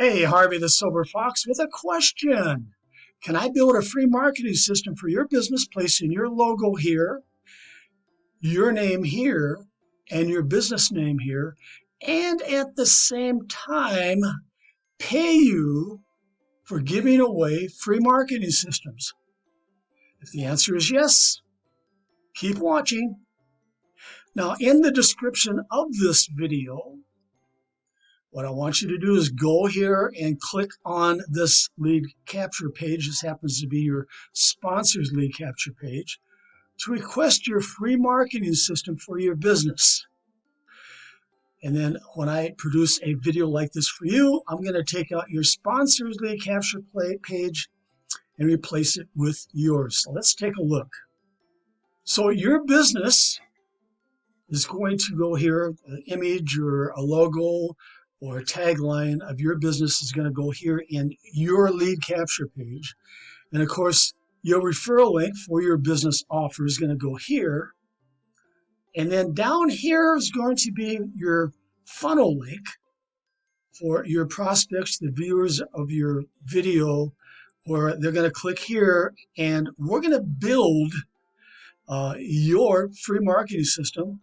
Hey, Harvey the Sober Fox with a question. Can I build a free marketing system for your business, placing your logo here, your name here, and your business name here, and at the same time pay you for giving away free marketing systems? If the answer is yes, keep watching. Now, in the description of this video, what I want you to do is go here and click on this lead capture page. This happens to be your sponsor's lead capture page to request your free marketing system for your business. And then when I produce a video like this for you, I'm going to take out your sponsor's lead capture page and replace it with yours. So let's take a look. So your business is going to go here, an image or a logo or a tagline of your business is going to go here in your lead capture page. And of course, your referral link for your business offer is going to go here. And then down here is going to be your funnel link for your prospects, the viewers of your video, where they're going to click here, and we're going to build your free marketing system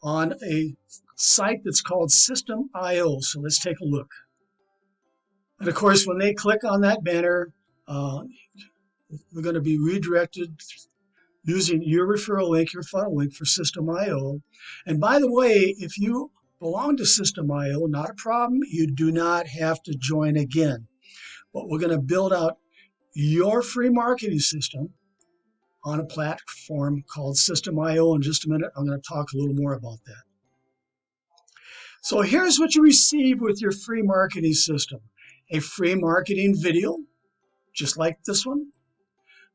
on a site that's called System.io. So let's take a look. And of course, when they click on that banner, we're going to be redirected using your referral link, your funnel link for System.io. And by the way, if you belong to System.io, not a problem. You do not have to join again. But we're going to build out your free marketing system on a platform called System.io. In just a minute, I'm going to talk a little more about that. So here's what you receive with your free marketing system. A free marketing video, just like this one,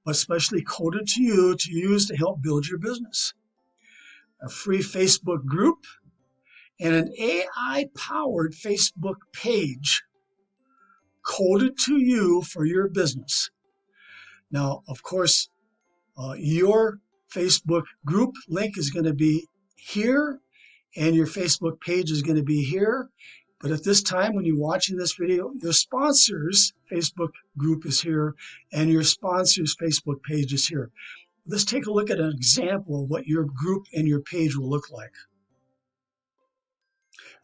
but specially coded to you to use to help build your business. A free Facebook group and an AI-powered Facebook page coded to you for your business. Now, of course, your Facebook group link is going to be here, and your Facebook page is going to be here. But at this time, when you're watching this video, your sponsor's Facebook group is here, and your sponsor's Facebook page is here. Let's take a look at an example of what your group and your page will look like.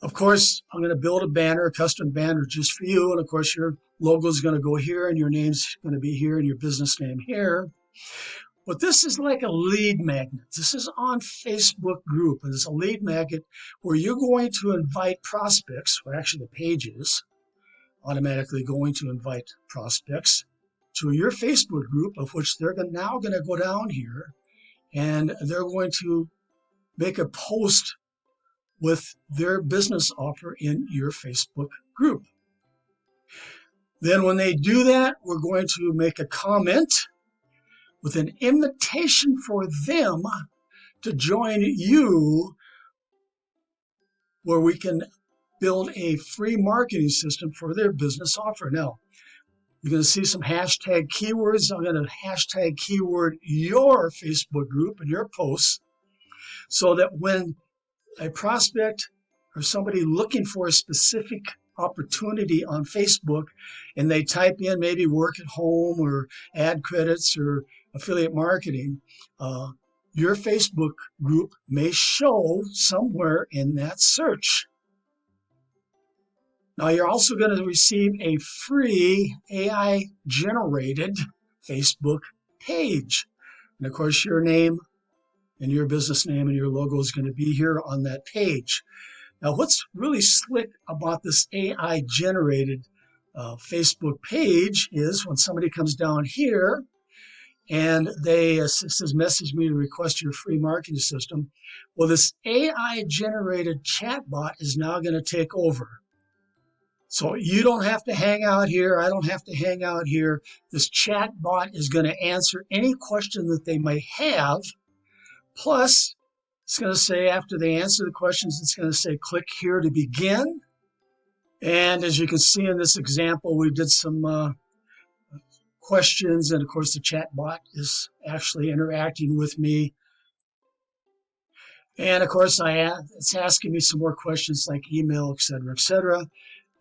Of course, I'm going to build a banner, a custom banner just for you. And of course, your logo is going to go here, and your name's going to be here, and your business name here. But this is like a lead magnet. This is on Facebook group, and it's a lead magnet where you're going to invite prospects, or actually the page is automatically going to invite prospects to your Facebook group, of which they're now going to go down here, and they're going to make a post with their business offer in your Facebook group. Then when they do that, we're going to make a comment with an invitation for them to join you, where we can build a free marketing system for their business offer. Now, you're going to see some hashtag keywords. I'm going to hashtag keyword your Facebook group and your posts, so that when a prospect or somebody looking for a specific opportunity on Facebook and they type in maybe work at home or ad credits or affiliate marketing, your Facebook group may show somewhere in that search. Now, you're also going to receive a free AI-generated Facebook page. And of course, your name and your business name and your logo is going to be here on that page. Now, what's really slick about this AI-generated Facebook page is when somebody comes down here and they says, message me to request your free marketing system. Well, this AI-generated chatbot is now going to take over. So you don't have to hang out here. I don't have to hang out here. This chatbot is going to answer any question that they may have. Plus, it's going to say, after they answer the questions, it's going to say, click here to begin. And as you can see in this example, we did some questions. And of course, the chat bot is actually interacting with me. And of course, it's asking me some more questions like email, et cetera, et cetera.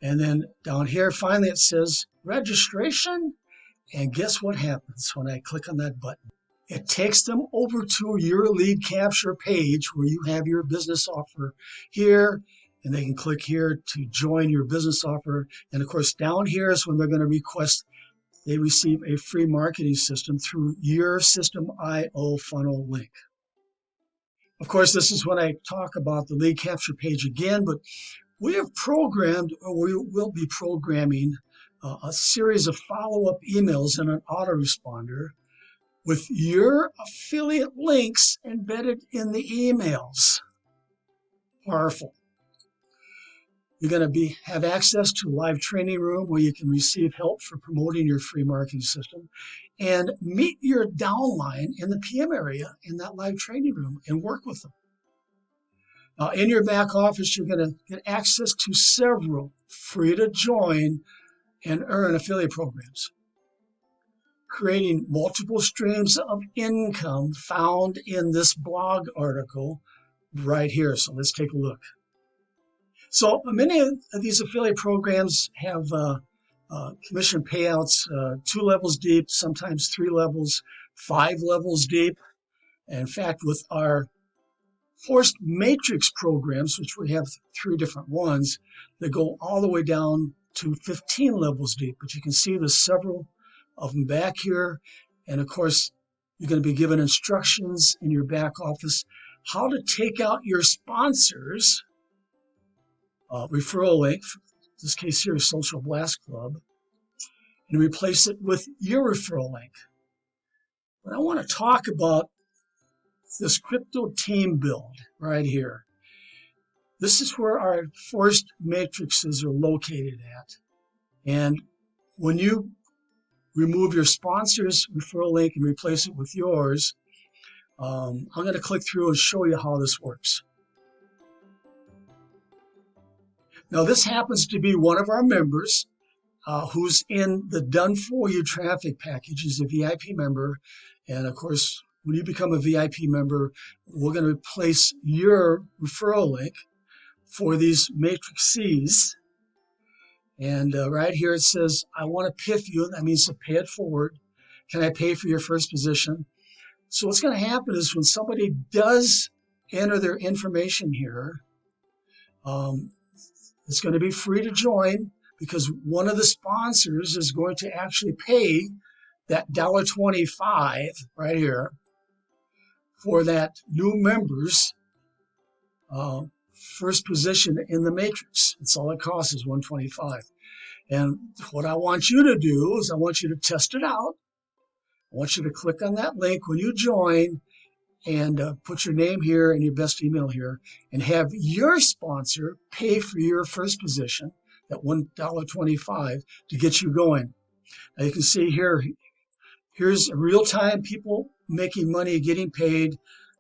And then down here, finally, it says registration. And guess what happens when I click on that button? It takes them over to your lead capture page where you have your business offer here, and they can click here to join your business offer. And of course, down here is when they're going to request they receive a free marketing system through your System.io funnel link. Of course, this is when I talk about the lead capture page again, but we have programmed, or we will be programming, a series of follow-up emails and an autoresponder with your affiliate links embedded in the emails. Powerful. You're going to have access to a live training room where you can receive help for promoting your free marketing system, and meet your downline in the PM area in that live training room and work with them. In your back office, you're going to get access to several free to join and earn affiliate programs, creating multiple streams of income found in this blog article right here. So let's take a look. So many of these affiliate programs have commission payouts 2 levels deep, sometimes 3 levels, 5 levels deep. In fact, with our forced matrix programs, which we have 3 different ones, that go all the way down to 15 levels deep. But you can see there's several of them back here. And of course, you're going to be given instructions in your back office how to take out your sponsors referral link, in this case here is Social Blast Club, and replace it with your referral link. But I want to talk about this crypto team build right here. This is where our forced matrices are located at. And when you remove your sponsor's referral link and replace it with yours, I'm going to click through and show you how this works. Now, this happens to be one of our members who's in the Done For You traffic package. He's a VIP member. And of course, when you become a VIP member, we're going to replace your referral link for these matrices. And right here it says, I want to PIF you. That means to pay it forward. Can I pay for your first position? So what's going to happen is when somebody does enter their information here, it's going to be free to join because one of the sponsors is going to actually pay that $1.25 right here for that new member's first position in the matrix. That's all it costs is $1.25. And what I want you to do is I want you to test it out. I want you to click on that link when you join and put your name here and your best email here and have your sponsor pay for your first position, that $1.25, to get you going. Now you can see here, here's real-time people making money, getting paid.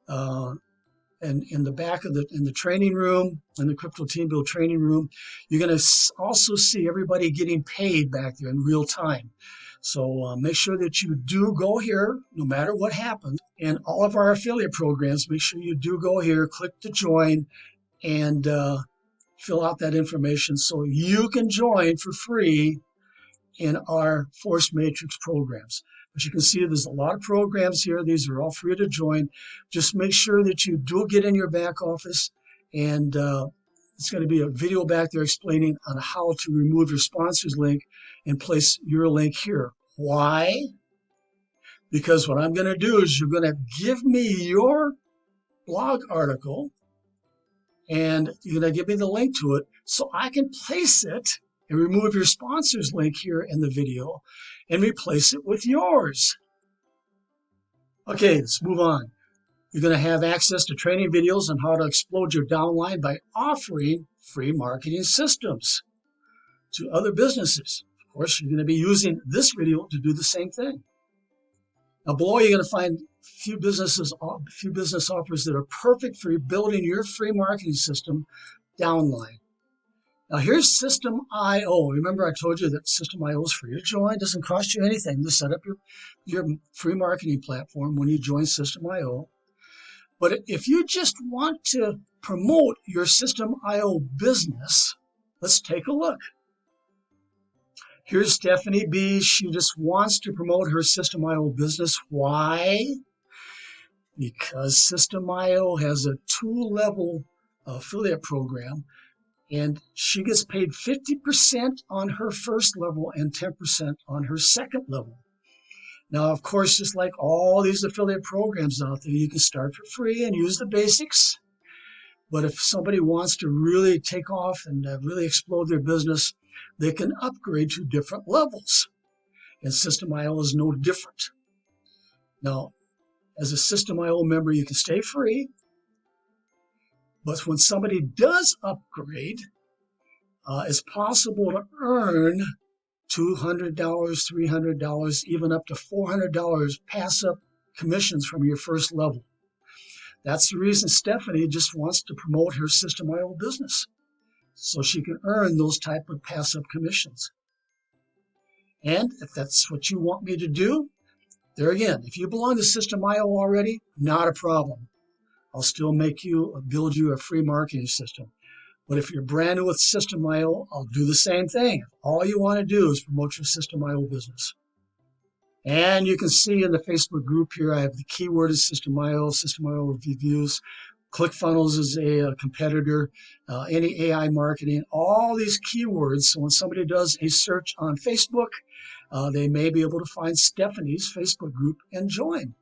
And in the back of in the training room, in the Crypto Team Build training room, you're going to also see everybody getting paid back there in real time. So make sure that you do go here, no matter what happens. In all of our affiliate programs, make sure you do go here, click to join, and fill out that information so you can join for free in our Force Matrix programs. But you can see there's a lot of programs here. These are all free to join. Just make sure that you do get in your back office, and it's going to be a video back there explaining on how to remove your sponsor's link and place your link here. Why? Because what I'm going to do is you're going to give me your blog article, and you're going to give me the link to it so I can place it and remove your sponsor's link here in the video and replace it with yours. Okay, let's move on. You're going to have access to training videos on how to explode your downline by offering free marketing systems to other businesses. Of course, you're going to be using this video to do the same thing. Now below, you're going to find a few business offers that are perfect for building your free marketing system, Downline. Now here's System.io. Remember I told you that System.io is free to join. It doesn't cost you anything to set up your free marketing platform when you join System.io. But if you just want to promote your System.io business, let's take a look. Here's Stephanie B. She just wants to promote her System.io business. Why? Because System.io has a 2-level affiliate program, and she gets paid 50% on her first level and 10% on her second level. Now, of course, just like all these affiliate programs out there, you can start for free and use the basics. But if somebody wants to really take off and really explode their business, they can upgrade to different levels. And System.io is no different. Now, as a System.io member, you can stay free. But when somebody does upgrade, it's possible to earn $200, $300, even up to $400 pass-up commissions from your first level. That's the reason Stephanie just wants to promote her System.io business, so she can earn those type of pass-up commissions. And if that's what you want me to do, there again, if you belong to System.io already, not a problem. I'll still build you a free marketing system. But if you're brand new with System.io, I'll do the same thing. All you want to do is promote your System.io business. And you can see in the Facebook group here, I have the keyword is System.io, System.io reviews. ClickFunnels is a competitor, any AI marketing, all these keywords. So when somebody does a search on Facebook, they may be able to find Stephanie's Facebook group and join.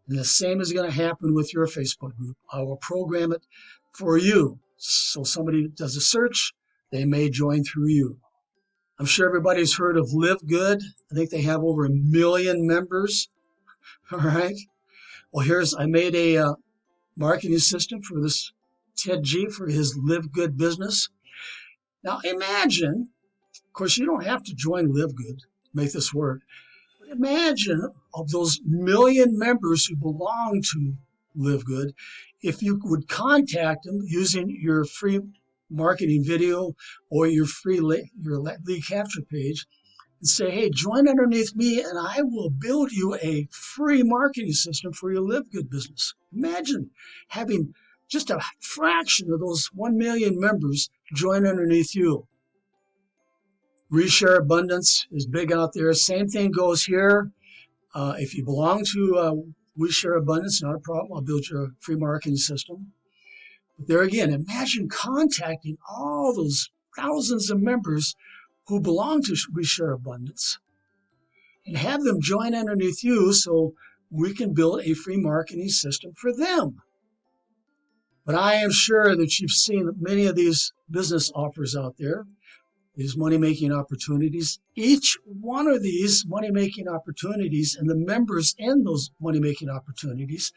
And the same is going to happen with your Facebook group. I will program it for you. So somebody does a search, they may join through you. I'm sure everybody's heard of Live Good. I think they have over 1 million members. All right. Well, I made a marketing system for this Ted G for his Live Good business. Now imagine, of course, you don't have to join Live Good to make this work. But imagine of those 1 million members who belong to Live Good, if you would contact them using your free marketing video or your lead capture page and say, hey, join underneath me and I will build you a free marketing system for your Live Good business. Imagine having just a fraction of those 1 million members join underneath you. Reshare Abundance is big out there. Same thing goes here. If you belong to Reshare Abundance, not a problem. I'll build you a free marketing system. But there again, imagine contacting all those thousands of members who belong to Reshare Abundance and have them join underneath you so we can build a free marketing system for them. But I am sure that you've seen many of these business offers out there, these money-making opportunities. Each one of these money-making opportunities and the members in those money-making opportunities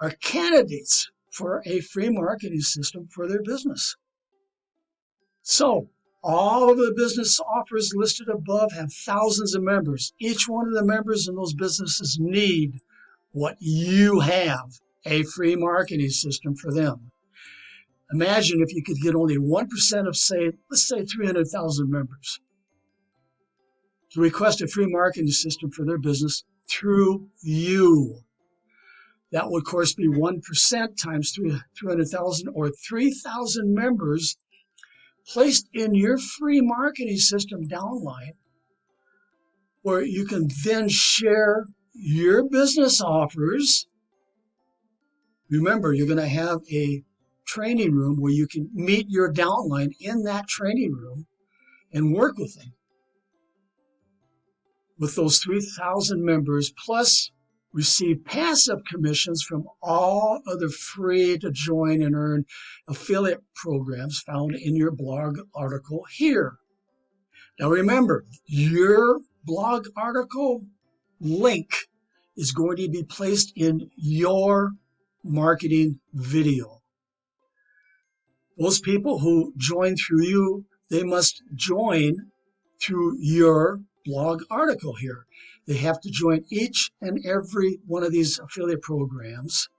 are candidates for a free marketing system for their business. So all of the business offers listed above have thousands of members. Each one of the members in those businesses need what you have, a free marketing system for them. Imagine if you could get only 1% of, let's say 300,000 members to request a free marketing system for their business through you. That would, of course, be 1% times 300,000 or 3,000 members placed in your free marketing system downline, where you can then share your business offers. Remember, you're going to have a training room where you can meet your downline in that training room and work with them. With those 3,000 members, plus receive passive commissions from all other free to join and earn affiliate programs found in your blog article here. Now remember, your blog article link is going to be placed in your marketing video. Those people who join through you, they must join through your blog article here. They have to join each and every one of these affiliate programs.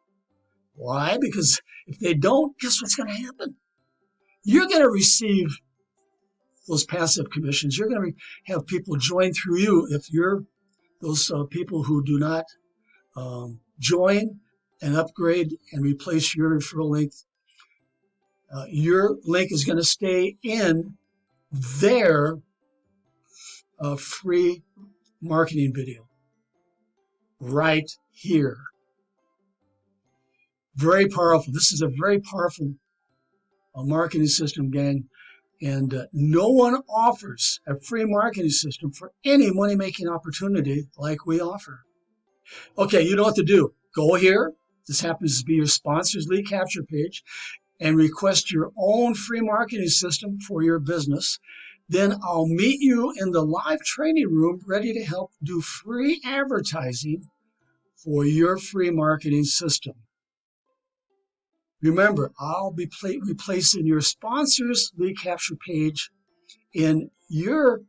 Why? Because if they don't, guess what's going to happen? You're going to receive those passive commissions. You're going to have people join through you. If you're those people who do not join and upgrade and replace your referral link, your link is going to stay in their a free marketing video right here. Very powerful. This is a very powerful marketing system, gang. And no one offers a free marketing system for any money-making opportunity like we offer. Okay, you know what to do. Go here. This happens to be your sponsor's lead capture page, and request your own free marketing system for your business. Then I'll meet you in the live training room ready to help do free advertising for your free marketing system. Remember, I'll be replacing your sponsor's lead capture page in your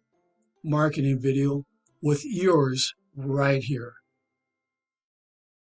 marketing video with yours right here.